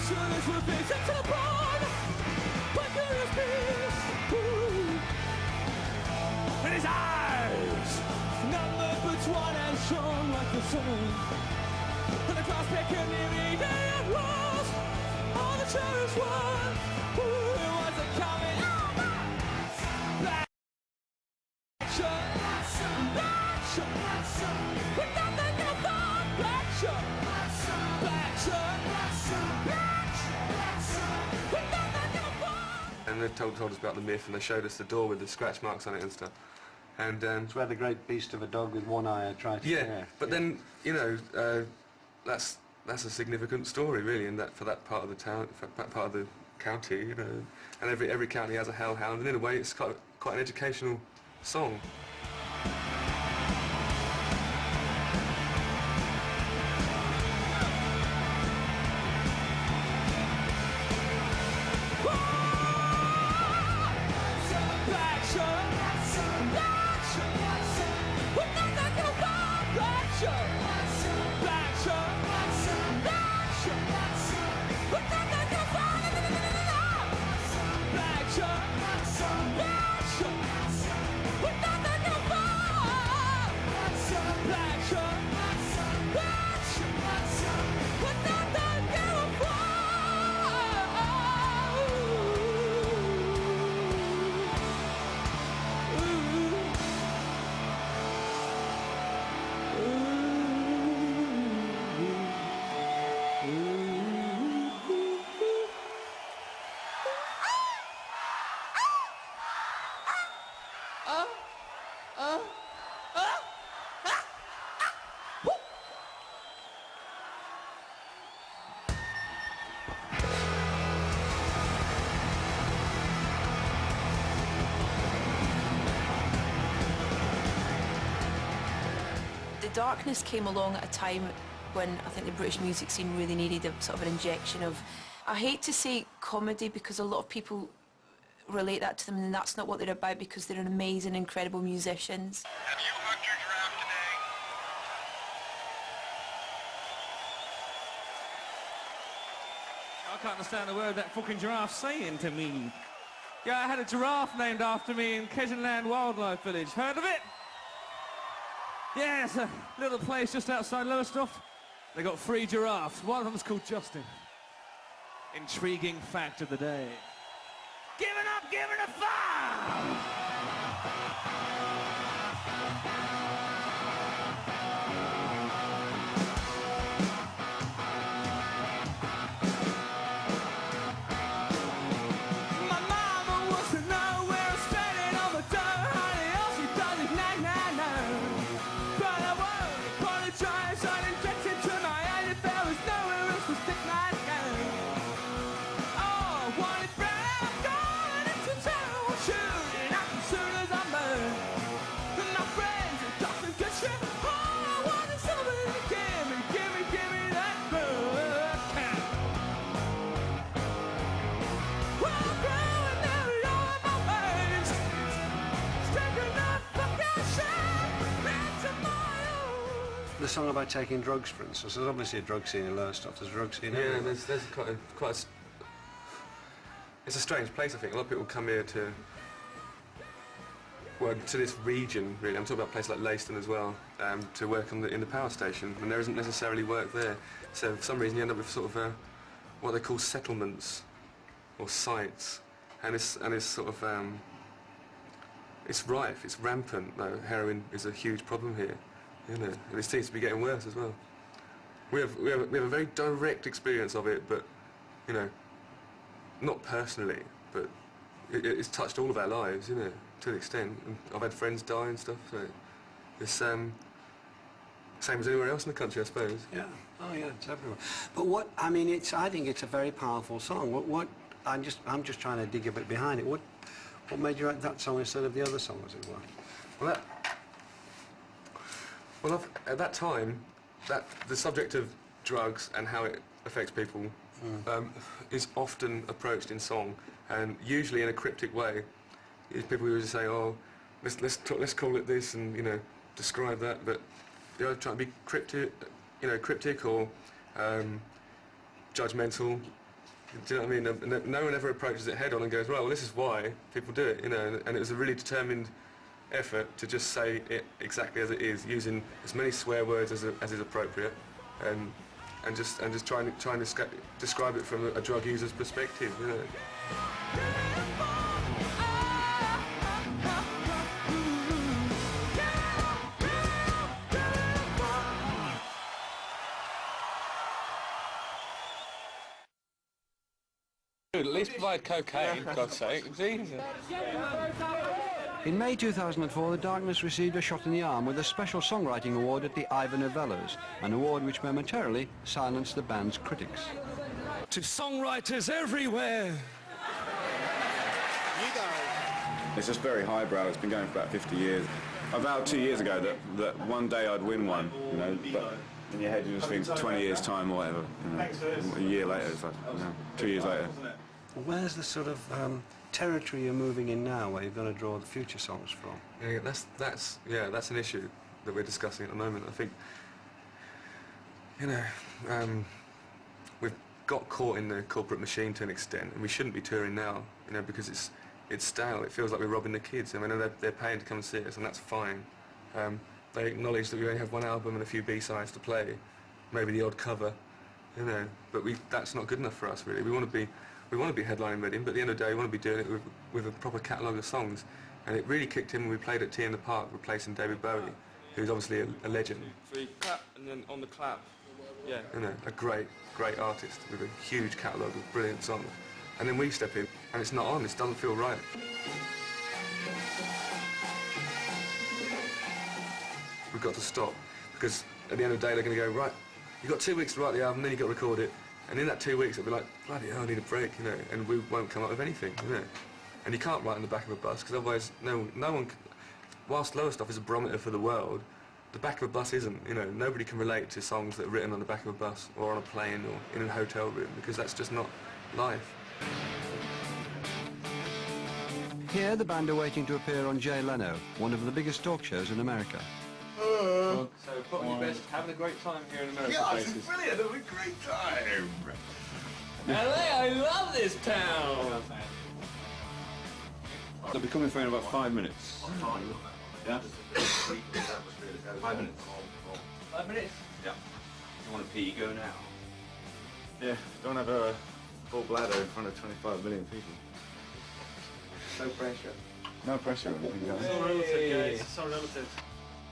sure this will be sent to the bone. But curious beast, in his eyes, numbered but one and shone like the sun. And the cross piccaninny it was all the cherished one. It was a coming back. And they told us about the myth, and they showed us the door with the scratch marks on it and stuff. And it's where the great beast of a dog with one eye tried to yeah, but then that's a significant story really, in that for that part of the town, for that part of the county, you know. And every county has a hellhound, and in a way, it's quite an educational song. The darkness came along at a time when I think the British music scene really needed a sort of an injection of, I hate to say comedy because a lot of people relate that to them, and that's not what they're about, because they're amazing, incredible musicians. Have you hugged your giraffe today? I can't understand a word that fucking giraffe's saying to me. Yeah, I had a giraffe named after me in Keshenland Wildlife Village. Heard of it? Yeah, it's a little place just outside Lowestoft. They got 3 giraffes. One of them's called Justin. Intriguing fact of the day. Giving up, giving a fuck! The song about taking drugs, for instance. There's obviously a drug scene in Lowestoft. There's a drug scene Yeah, everywhere. there's quite a... It's a strange place, I think. A lot of people come here to... Well, to this region, really. I'm talking about places like Leiston as well, to work in the power station, and there isn't necessarily work there. So for some reason you end up with sort of what they call settlements, or sites, and it's sort of... it's rife, it's rampant, though. Heroin is a huge problem here. You know, and it seems to be getting worse as well. We have a very direct experience of it, but you know, not personally, but it's touched all of our lives, you know, to an extent. And I've had friends die and stuff, so it's same as anywhere else in the country, I suppose. Yeah. Oh yeah, it's everywhere. But what I mean, I think it's a very powerful song. I'm just trying to dig a bit behind it. What made you write that song instead of the other song, as it were? Well, at that time, the subject of drugs and how it affects people is often approached in song, and usually in a cryptic way. People usually say, "Oh, let's call it this," and you know, describe that. But they're trying to be cryptic or judgmental. Do you know what I mean? No one ever approaches it head on and goes, right, well, this is why people do it, you know. And it was a really determined effort to just say it exactly as it is, using as many swear words as is appropriate, and just trying to describe it from a drug user's perspective, you know. At least provide cocaine, for God's sake. Jesus. In May 2004, The Darkness received a shot in the arm with a special songwriting award at the Ivor Novellos, an award which momentarily silenced the band's critics. To songwriters everywhere! It's just very highbrow. It's been going for about 50 years. I vowed 2 years ago that one day I'd win one, you know, but in your head you just think 20 years' time or whatever, you know. A year later, it's like, you know, 2 years later. Where's the sort of territory you're moving in now where you're going to draw the future songs from? Yeah, that's an issue that we're discussing at the moment. I think, you know, we've got caught in the corporate machine to an extent, and we shouldn't be touring now, you know, because it's stale. It feels like we're robbing the kids. I mean, they're paying to come and see us, and that's fine. They acknowledge that we only have one album and a few B-sides to play, maybe the odd cover, you know, but that's not good enough for us, really. We want to be headlining Reading, but at the end of the day, we want to be doing it with a proper catalogue of songs. And it really kicked in when we played at T in the Park, replacing David Bowie, who's obviously a legend. So you clap and then on the clap. Yeah. You know, a great artist with a huge catalogue of brilliant songs. And then we step in, and it's not on, it doesn't feel right. We've got to stop, because at the end of the day, they're going to go, right, you've got 2 weeks to write the album, then you've got to record it. And in that 2 weeks, it'll be like, bloody hell, I need a break, you know, and we won't come up with anything, you know. And you can't write on the back of a bus, because otherwise, no one can, whilst Lowestoft is a barometer for the world, the back of a bus isn't, you know. Nobody can relate to songs that are written on the back of a bus, or on a plane, or in a hotel room, because that's just not life. Here, the band are waiting to appear on Jay Leno, one of the biggest talk shows in America. So put on your best, having a great time here in America. Yeah, it's brilliant. Having a great time. LA, I love this town! They'll be coming for in about 5 minutes. Yeah? 5 minutes. 5 minutes? Yeah. You want to pee, go now. Yeah, don't have a full bladder in front of 25 million people. No pressure. No pressure or anything, guys. So relative, guys. So relative.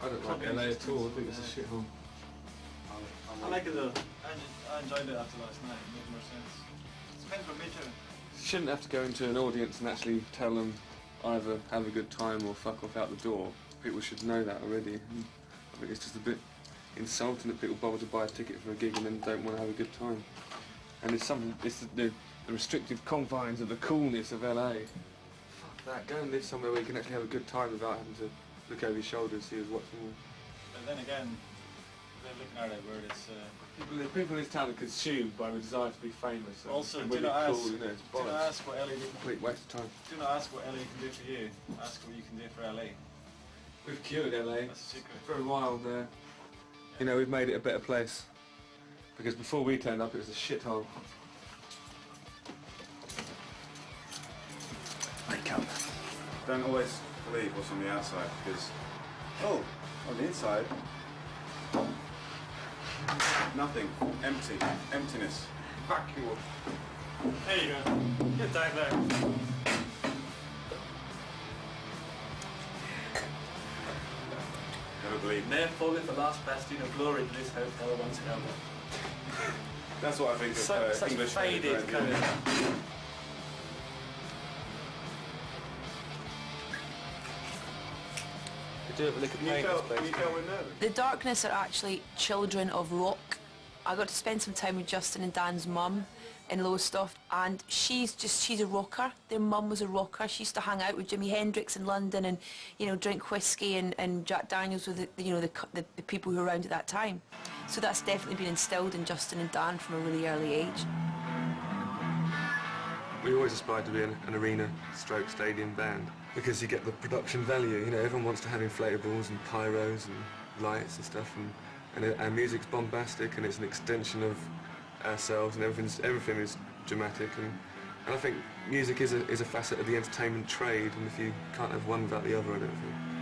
I don't like LA at all, I think it's a shithole. I like it though. I enjoyed it after last night. It made more sense. It depends on me too. Shouldn't have to go into an audience and actually tell them either have a good time or fuck off out the door. People should know that already. I think it's just a bit insulting that people bother to buy a ticket for a gig and then don't want to have a good time. And it's the restrictive confines of the coolness of LA. Fuck that, go and live somewhere where you can actually have a good time without having to look over your shoulder and see who's watching you. But then again, they're looking at it where it's... People in this town are consumed by the desire to be famous. And Also, and do really not cool, ask. you know, it's Do not bollocks. ask what LA. Complete waste of time. Do not ask what LA can do for you. Ask what you can do for LA. We've cured LA. That's a secret. For a while there. You know, we've made it a better place. Because before we turned up, it was a shithole. Wake up. Don't always believe what's on the outside, because, oh, on the inside, nothing. Empty. Emptiness. Vacuum. There you go. Get down there. Never believe. Ne'er falleth the last bastion of glory that this hotel once held. That's what I think of Such English faded kind of... We do it with liquor Can you paint, tell, it's basically. we're nervous? The Darkness are actually children of rock. I got to spend some time with Justin and Dan's mum in Lowestoft, and she's a rocker. Their mum was a rocker. She used to hang out with Jimi Hendrix in London and, you know, drink whiskey and Jack Daniels with the people who were around at that time. So that's definitely been instilled in Justin and Dan from a really early age. We always aspired to be an arena stroke stadium band because you get the production value. You know, everyone wants to have inflatables and pyros and lights and stuff, and our music's bombastic and it's an extension of ourselves, and everything is dramatic, and I think music is a facet of the entertainment trade, and if you can't have one without the other, I don't think.